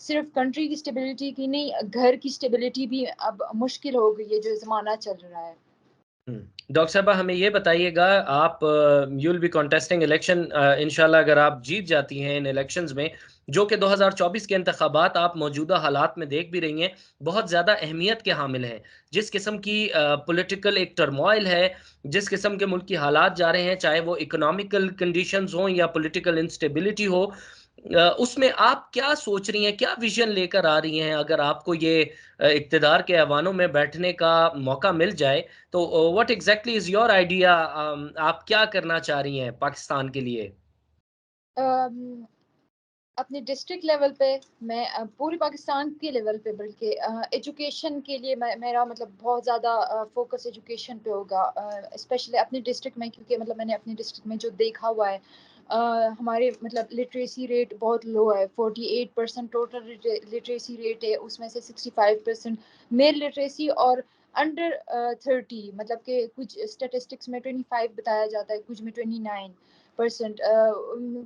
صرف کنٹری کی اسٹیبلٹی کی نہیں، گھر کی اسٹیبلٹی بھی اب مشکل ہو گئی ہے جو زمانہ چل رہا ہے۔ ڈاکٹر صاحبہ ہمیں یہ بتائیے گا، آپ یو ول بی کانٹیسٹنگ الیکشن انشاءاللہ، اگر آپ جیت جاتی ہیں ان الیکشنز میں، جو کہ 2024 کے انتخابات آپ موجودہ حالات میں دیکھ بھی رہی ہیں بہت زیادہ اہمیت کے حامل ہیں، جس قسم کی پولیٹیکل ایک ٹرموائل ہے، جس قسم کے ملک کی حالات جا رہے ہیں، چاہے وہ اکنامیکل کنڈیشنز ہوں یا پولیٹیکل انسٹیبلٹی ہو، اس میں آپ کیا سوچ رہی ہیں، کیا ویژن لے کر آ رہی ہیں؟ اگر آپ کو یہ اقتدار کے ایوانوں میں بیٹھنے کا موقع مل جائے تو what exactly is your idea, آپ کیا کرنا چاہ رہی ہیں پاکستان کے لیے؟ اپنے ڈسٹرکٹ لیول پہ میں پورے پاکستان کے لیول پہ بلکہ ایجوکیشن کے لیے میرا مطلب بہت زیادہ فوکس ایجوکیشن پہ ہوگا، اسپیشلی اپنے ڈسٹرکٹ میں، کیونکہ مطلب میں نے اپنے ڈسٹرکٹ میں جو دیکھا ہوا ہے، ہمارے مطلب لٹریسی ریٹ بہت لو ہے، 48% ٹوٹل لٹریسی ریٹ ہے، اس میں سے 65% میل لٹریسی، اور انڈر 30 مطلب کہ کچھ اسٹیٹسٹکس میں 25 بتایا جاتا ہے، کچھ میں 29%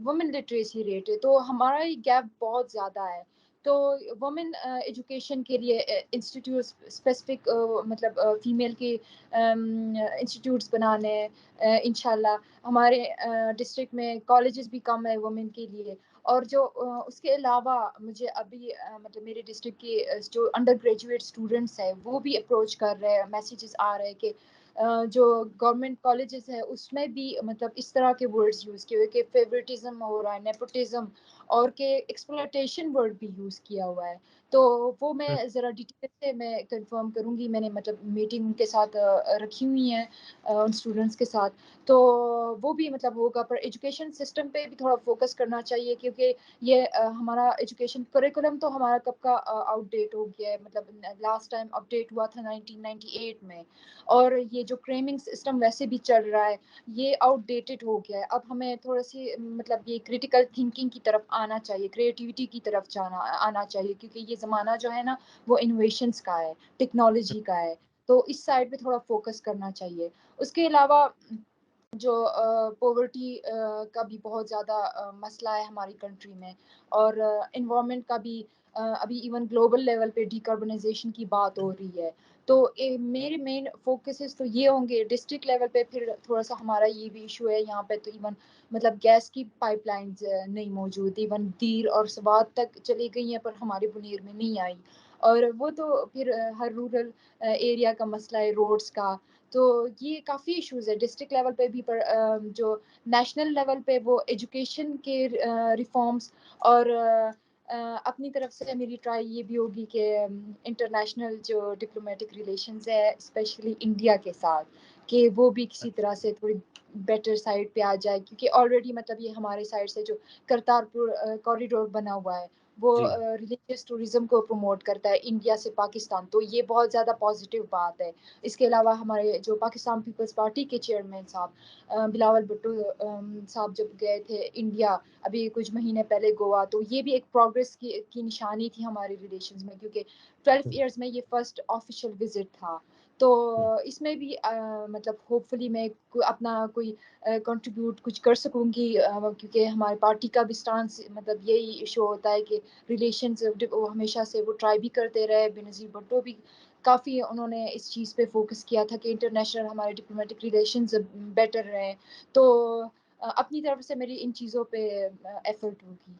وومن لٹریسی ریٹ ہے، تو ہمارا یہ گیپ بہت زیادہ ہے۔ تو وومن ایجوکیشن کے لیے انسٹیٹیوٹ اسپیسیفک مطلب فیمیل کے انسٹیٹیوٹس بنانے ہیں انشاءاللہ۔ ہمارے ڈسٹرکٹ میں کالجز بھی کم ہے وومن کے لیے، اور جو اس کے علاوہ مجھے ابھی مطلب میرے ڈسٹرکٹ کے جو انڈر گریجویٹ اسٹوڈنٹس ہیں وہ بھی اپروچ کر رہے ہیں، میسیجز آ رہے ہیں کہ جو گورنمنٹ کالجز ہے اس میں بھی مطلب اس طرح کے ورڈز یوز کیے ہوئے کہ فیوریٹزم ہو رہا ہے، نیپوٹزم، اور کہ ایکسپلوٹیشن ورڈ بھی یوز کیا ہوا ہے۔ تو وہ میں ذرا ڈیٹیل سے میں کنفرم کروں گی، میں نے مطلب میٹنگ کے ساتھ رکھی ہوئی ہیں ان اسٹوڈنٹس کے ساتھ، تو وہ بھی مطلب ہوگا۔ پر ایجوکیشن سسٹم پہ بھی تھوڑا فوکس کرنا چاہیے، کیونکہ یہ ہمارا ایجوکیشن کریکولم تو ہمارا کب کا آؤٹ ڈیٹ ہو گیا ہے، مطلب لاسٹ ٹائم اپ ڈیٹ ہوا تھا 1998 میں، اور یہ جو کریمنگ سسٹم ویسے بھی چل رہا ہے یہ آؤٹ ڈیٹڈ ہو گیا ہے۔ اب ہمیں تھوڑا سی مطلب یہ کریٹیکل تھنکنگ کی طرف آنا چاہیے، کریٹیوٹی کی طرف آنا چاہیے، کیونکہ یہ زمانہ جو ہے نا وہ انوویشنس کا ہے، ٹیکنالوجی کا ہے، تو اس سائڈ پہ تھوڑا فوکس کرنا چاہیے۔ اس کے علاوہ جو پاورٹی کا بھی بہت زیادہ مسئلہ ہے ہماری کنٹری میں، اور انوائرمنٹ کا بھی ابھی ایون گلوبل لیول پہ ڈیکاربنائزیشن کی بات ہو رہی ہے، تو میرے مین فوکسز تو یہ ہوں گے ڈسٹرکٹ لیول پہ۔ پھر تھوڑا سا ہمارا یہ بھی ایشو ہے یہاں پہ، تو ایون مطلب گیس کی پائپ لائنز نہیں موجود، ایون دیر اور سوات تک چلی گئی ہیں پر ہمارے بنیر میں نہیں آئی، اور وہ تو پھر ہر رورل ایریا کا مسئلہ ہے روڈز کا۔ تو یہ کافی ایشوز ہے ڈسٹرکٹ لیول پہ بھی، پر جو نیشنل لیول پہ وہ ایجوکیشن کے ریفارمز، اور اپنی طرف سے میری ٹرائی یہ بھی ہوگی کہ انٹرنیشنل جو ڈپلومیٹک ریلیشنز ہے اسپیشلی انڈیا کے ساتھ، کہ وہ بھی کسی طرح سے تھوڑی بیٹر سائڈ پہ آ جائے، کیونکہ آلریڈی مطلب یہ ہمارے سائڈ سے جو کرتارپور کوریڈور بنا ہوا ہے وہ جی ریلیجیس ٹوریزم کو پروموٹ کرتا ہے انڈیا سے پاکستان، تو یہ بہت زیادہ پازیٹیو بات ہے۔ اس کے علاوہ ہمارے جو پاکستان پیپلز پارٹی کے چیئرمین صاحب بلاول بھٹو صاحب جب گئے تھے انڈیا ابھی کچھ مہینے پہلے گوا، تو یہ بھی ایک پروگریس کی نشانی تھی ہمارے ریلیشنز میں، کیونکہ 12 ایئرز میں یہ فرسٹ آفیشیل وزٹ تھا۔ تو اس میں بھی مطلب ہوپ فلی میں اپنا کوئی کنٹریبیوٹ کچھ کر سکوں گی، کیونکہ ہمارے پارٹی کا بھی سٹانس مطلب یہی ایشو ہوتا ہے کہ ریلیشنز ہمیشہ سے وہ ٹرائی بھی کرتے رہے، بینظیر بھٹو بھی کافی انہوں نے اس چیز پہ فوکس کیا تھا کہ انٹرنیشنل ہمارے ڈپلومیٹک ریلیشنز بیٹر رہیں، تو اپنی طرف سے میری ان چیزوں پہ ایفرٹ ہوگی۔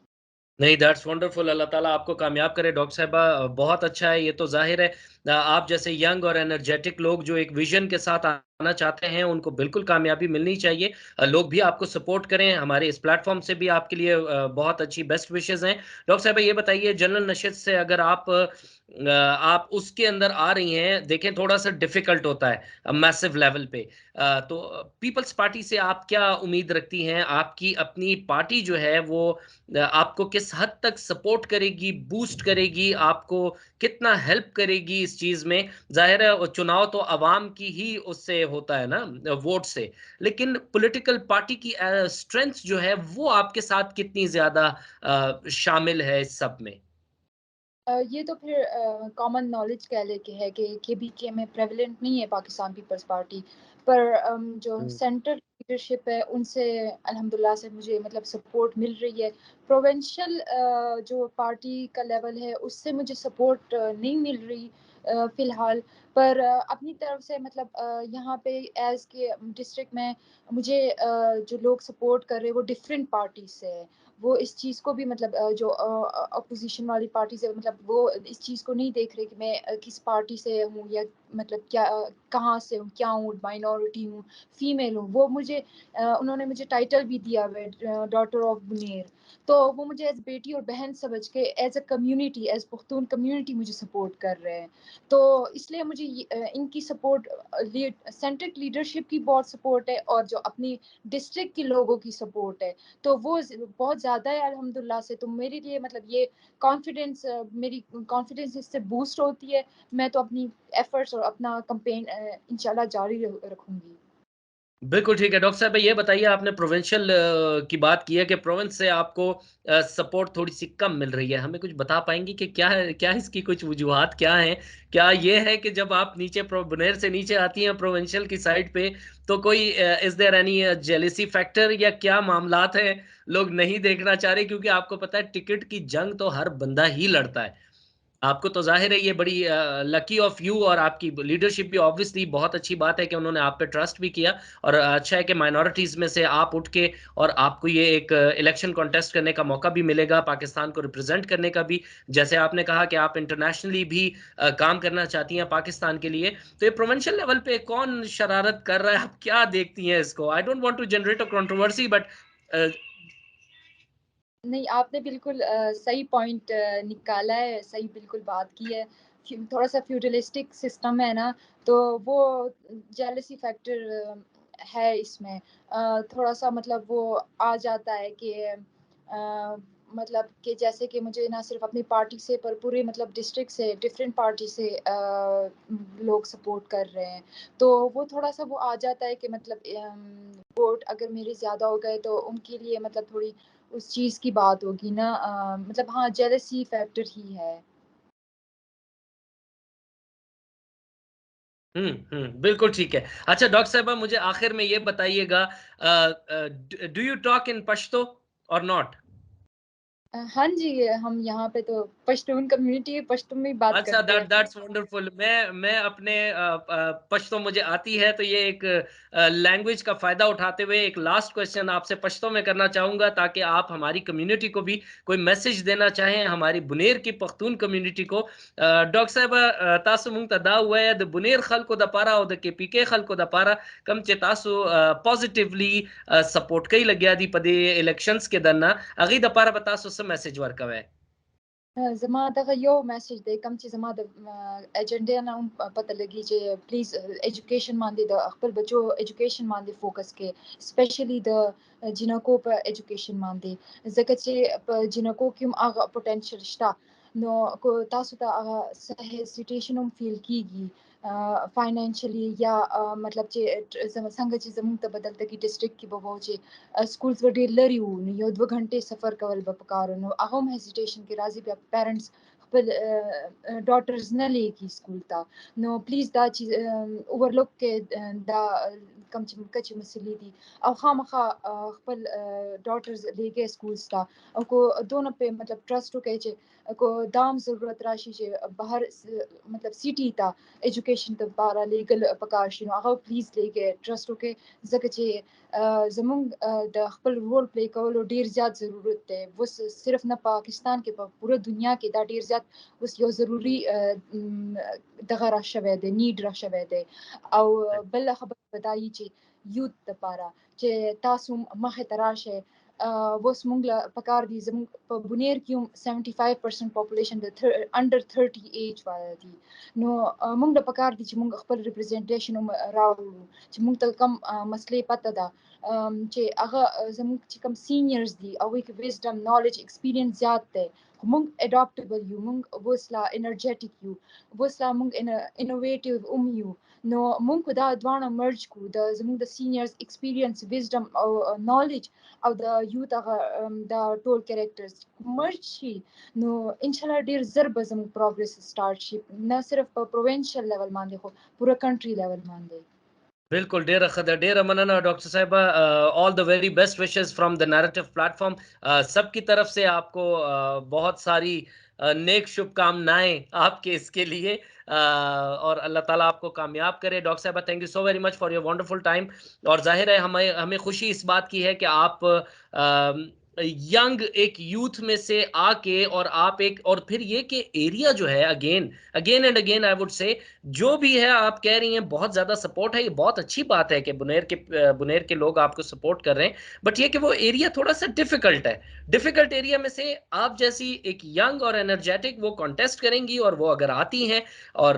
نہیں، دیٹس ونڈرفل، اللہ تعالیٰ آپ کو کامیاب کرے ڈاکٹر صاحبہ، بہت اچھا ہے، یہ تو ظاہر ہے آپ جیسے ینگ اور انرجیٹک لوگ جو ایک ویژن کے ساتھ آنا چاہتے ہیں ان کو بالکل کامیابی ملنی چاہیے، لوگ بھی آپ کو سپورٹ کریں، ہمارے اس پلیٹ فارم سے بھی آپ کے لیے بہت اچھی بیسٹ وشز ہیں۔ ڈاکٹر صاحبہ یہ بتائیے، جنرل نشست سے اگر آپ اس کے اندر آ رہی ہیں، دیکھیں تھوڑا سا ڈیفیکلٹ ہوتا ہے میسو لیول پہ، تو پیپلز پارٹی سے آپ کیا امید رکھتی ہیں؟ آپ کی اپنی پارٹی جو ہے وہ آپ کو کس حد تک سپورٹ کرے گی، بوسٹ کرے گی، آپ کو کتنا ہیلپ کرے گی اس چیز میں؟ ظاہر ہے چناؤ تو عوام کی ہی اس سے ہوتا ہے نا، ووٹ سے، لیکن پولیٹیکل پارٹی کی اسٹرینتھ جو ہے وہ آپ کے ساتھ کتنی زیادہ شامل ہے اس سب میں؟ یہ تو پھر کامن نالج کہہ لے کے ہے کہ بی کے میں پریولنٹ نہیں ہے پاکستان پیپلز پارٹی، پر جو سینٹرل لیڈرشپ ہے ان سے الحمدللہ سے مجھے مطلب سپورٹ مل رہی ہے. پروونشل جو پارٹی کا لیول ہے اس سے مجھے سپورٹ نہیں مل رہی فی الحال، پر اپنی طرف سے مطلب یہاں پہ ایز کے ڈسٹرکٹ میں مجھے جو لوگ سپورٹ کر رہے ہیں وہ ڈفرینٹ پارٹیز سے ہے. وہ اس چیز کو بھی مطلب جو اپوزیشن والی پارٹی سے مطلب وہ اس چیز کو نہیں دیکھ رہے کہ میں کس پارٹی سے ہوں یا مطلب کیا کہاں سے ہوں، کیا ہوں، مائنورٹی ہوں، فیمیل ہوں. وہ مجھے انہوں نے مجھے ٹائٹل بھی دیا ہے ڈاٹر آف بنیر، تو وہ مجھے ایز بیٹی اور بہن سمجھ کے as a community, as Pakhtun community مجھے سپورٹ کر رہے ہیں. تو اس لیے مجھے ان کی سپورٹ، سینٹرل لیڈرشپ کی بہت سپورٹ ہے اور جو اپنی ڈسٹرکٹ کے لوگوں کی سپورٹ ہے تو وہ بہت زیادہ ہے الحمدللہ سے. تو میرے لیے مطلب یہ کانفیڈینس، میری کانفیڈینس اس سے بوسٹ ہوتی ہے. میں تو اپنی ایفرٹس اور اپنا کمپین انشاءاللہ جاری رکھوں گی. بالکل ٹھیک ہے. ڈاکٹر صاحب یہ بتائیے، آپ نے پروونشل کی بات کی ہے کہ پروونس سے آپ کو سپورٹ تھوڑی سی کم مل رہی ہے. ہمیں کچھ بتا پائیں گی کہ کیا ہے، کیا اس کی کچھ وجوہات کیا ہیں؟ کیا یہ ہے کہ جب آپ نیچے بنیر سے نیچے آتی ہیں پروونشل کی سائڈ پہ تو کوئی از دیر اینی جیلیسی فیکٹر یا کیا معاملات ہیں، لوگ نہیں دیکھنا چاہ رہے؟ کیونکہ آپ کو پتہ ہے ٹکٹ کی جنگ تو ہر بندہ ہی لڑتا ہے. آپ کو تو ظاہر ہے یہ بڑی لکی آف یو، اور آپ کی لیڈرشپ بھی آبویسلی بہت اچھی بات ہے کہ انہوں نے آپ پہ ٹرسٹ بھی کیا، اور اچھا ہے کہ مائنورٹیز میں سے آپ اٹھ کے اور آپ کو یہ ایک الیکشن کانٹیسٹ کرنے کا موقع بھی ملے گا، پاکستان کو ریپرزینٹ کرنے کا بھی. جیسے آپ نے کہا کہ آپ انٹرنیشنلی بھی کام کرنا چاہتی ہیں پاکستان کے لیے، تو یہ پروونشل لیول پہ کون شرارت کر رہا ہے؟ آپ کیا دیکھتی ہیں اس کو؟ I don't want to generate a controversy but نہیں، آپ نے بالکل صحیح پوائنٹ نکالا ہے، صحیح بالکل بات کی ہے. تھوڑا سا فیوڈلسٹک سسٹم ہے نا، تو وہ جیلسی فیکٹر ہے اس میں. تھوڑا سا مطلب وہ آ جاتا ہے کہ مطلب کہ جیسے کہ مجھے نہ صرف اپنی پارٹی سے پر پورے مطلب ڈسٹرکٹ سے ڈفرینٹ پارٹی سے لوگ سپورٹ کر رہے ہیں. تو وہ تھوڑا سا وہ آ جاتا ہے کہ مطلب ووٹ اگر میرے زیادہ ہو گئے تو ان کے لیے مطلب تھوڑی اس چیز کی بات ہوگی نا، مطلب ہاں جیلسی فیکٹر ہی ہے. بالکل ٹھیک ہے. اچھا ڈاکٹر صاحبہ، مجھے آخر میں یہ بتائیے گا، do you talk in Pashto اور ناٹ؟ ہاں جی، ہم یہاں پہ تو پشتون کمیونٹی پشتون میں بات اچھا، کرتے ہیں. That's wonderful. میں اپنے پشتو مجھے آتی ہے، تو یہ ایک لینگویج کا فائدہ اٹھاتے ہوئے ایک لاسٹ کویسچن آپ سے پشتو میں کرنا چاہوں گا، تاکہ آپ ہماری کمیونٹی کو بھی کوئی میسج دینا چاہیں، ہماری بنیر کی پختون کمیونٹی کو. ڈاکٹر صاحب، تاسو مونږ ته دا وایه د بنیر خلکو د پاره او د کې پی کې خلکو د پاره کم چې تاسو پوزټیولی سپورټ کوي لګیا دي په دې الیکشنز کې دنه، هغې د پاره به تاسو څه میسج ورکوئ؟ زما دغه یو میسج دی کوم چې زما د ایجنډا نه هم پته لګي چې پلیز ایجوکیشن باندې د خپل بچو ایجوکیشن باندې فوکس کې، سپیشلی د جنکو په ایجوکیشن باندې، ځکه چې په جنکو کې هم هغه پوټینشل شته. نو کو تاسو ته هغه هیزیټیشن هم فیل کیږي فاینانشلی یا مطلب چې څنګه چې زموږ ته بدلته کې ډسټرکټ کې به وو چې سکولز به ډېر لرې وو، نو یو 2 غنټې سفر کول به پکار نو هغه هم هیزیټیشن کې راځي. بیا پیرنټس خپل ډاټرز نه لیږي سکول ته. نو پلیز دا چیز اوورلوک کې دا کم چې کچې مسلې دي او خامخا خپل ډاټرز لیږي سکولز ته، او کو دونه په مطلب ټرسټ وکړي چې کو دام ضرورت راشي چې بهر مطلب سیټي ته ایجوکیشن ته لپاره لیګل پکار شي، نو هغه پلیز لیږي ټرسټ وکړي، ځکه چې زمونږ د خپل رول پلی کولو ډیر زیات ضرورت دی. اوس صرف نه پاکستان کې، په پوره دنیا کې دا ډیر زیات اوس یو ضروری دغه را شوی دی، نیډ را شوی دی. او بل خبر بدایي چې یوت لپاره چې تاسو مخې ته راشئ. اوس موږ له پکار دي زموږ په بنیر کې هم 75% پاپولیشن د انډر 30 ایج والا دي، نو موږ له پکار دي چې موږ خپل ریپرزنټیشن هم راوړو، چې موږ ته کم مسلې پته ده چې هغه زموږ چې کوم سینیرز دي او وی کې وزډم نالج ایکسپیرینس زیات دی موږ اډاپټیبل یو موږ وسلا انرژیټیک یو وسلا موږ انوویټیو یو نو موږ دا دواړه مرج کو د زموږ د سینیرز ایکسپیرینس وزډم او نالج او د یوت هغه د ټول کریکټرز مرج شي نو ان شاء الله ډیر زر به زموږ پروګرس سٹارټ شي نه صرف په پروینشل لیول باندې خو پورا کنټری لیول باندې. بالکل ډیره ښه ده ډیره مننه ڈاکٹر صاحبہ all the very best wishes from the narrative platform سب کی طرف سے آپ کو بہت ساری نیک شبھ کامنائیں آپ کے اس کے لیے اور اللہ تعالیٰ آپ کو کامیاب کرے. ڈاکٹر صاحبہ thank you so very much for your wonderful time. اور ظاہر ہے ہمیں خوشی اس بات کی ہے کہ آپ ینگ ایک یوتھ میں سے آ کے اور آپ ایک اور پھر یہ کہ ایریا جو ہے again and again I would say جو بھی ہے آپ کہہ رہی ہیں بہت زیادہ سپورٹ ہے. یہ بہت اچھی بات ہے کہ بنیر کے لوگ آپ کو سپورٹ کر رہے ہیں. بٹ یہ کہ وہ ایریا تھوڑا سا ڈیفیکلٹ ہے. ڈیفیکلٹ ایریا میں سے آپ جیسی ایک ینگ اور انرجیٹک وہ کانٹیسٹ کریں گی اور وہ اگر آتی ہیں اور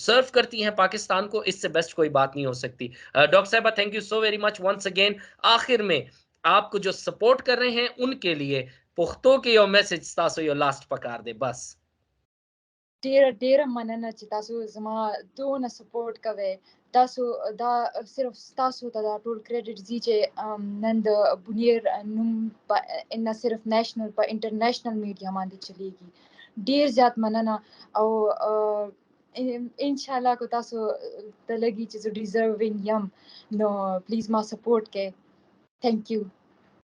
سرو کرتی ہیں پاکستان کو, اس سے بیسٹ کوئی بات نہیں ہو سکتی. ڈاکٹر صاحبہ thank you so very much once again. آخر میں آپ کو جو سپورٹ کر رہے ہیں ان کے لیے پختو کے یو میسج تاسو یو لاسٹ پکار دے بس. ډیره مننه چې تاسو زما دونه سپورټ کوئ. تاسو دا صرف تاسو ته دا ټول کریډټ زی چې نن د بنیر نوم نه صرف نېشنل په انټرنیشنل میډیا باندې چلیږي. ډیر زیات مننه او ان شاء الله کو تاسو ته لګي چې زه ډیزروینګ یم نو پلیز ما سپورټ کې. Thank you.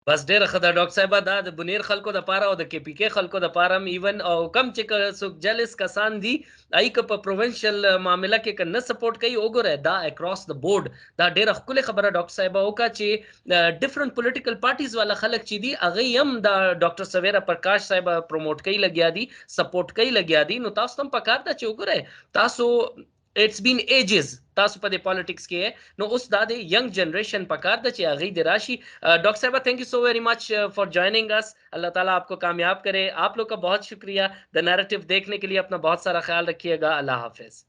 بس ډیره ښه ده ډاکټر صاحبه. دا د بنیر خلکو د پاره او د کې پی کې خلکو د پاره ایون او کم چې څوک جلس کسان دي ای که په پروینشل معاملې کې کنه سپورټ کوي وګوره دا اکراس د بورډ دا ډیره ښکلې خبره ډاکټر صاحبه وکړه چې ډیفرنٹ پولیټیکل پارټیز والا خلک چې دي هغه هم دا ډاکټر سویرا پرکاش صاحب پروموټ کوي لګیا دي سپورټ کوي لګیا دي. نو تاسو هم پکار ده چې وګوره تاسو it's been ages تاسو په د پالیټکس کې نو اوس دا د ینګ جنریشن پکار د چې هغه د راشي. ڈاکٹر صاحبہ thank you so very much for joining us. اللہ تعالیٰ آپ کو کامیاب کرے. آپ لوگ کا بہت شکریہ. دا نیریٹو دیکھنے کے لیے اپنا بہت سارا خیال رکھیے گا. اللہ حافظ.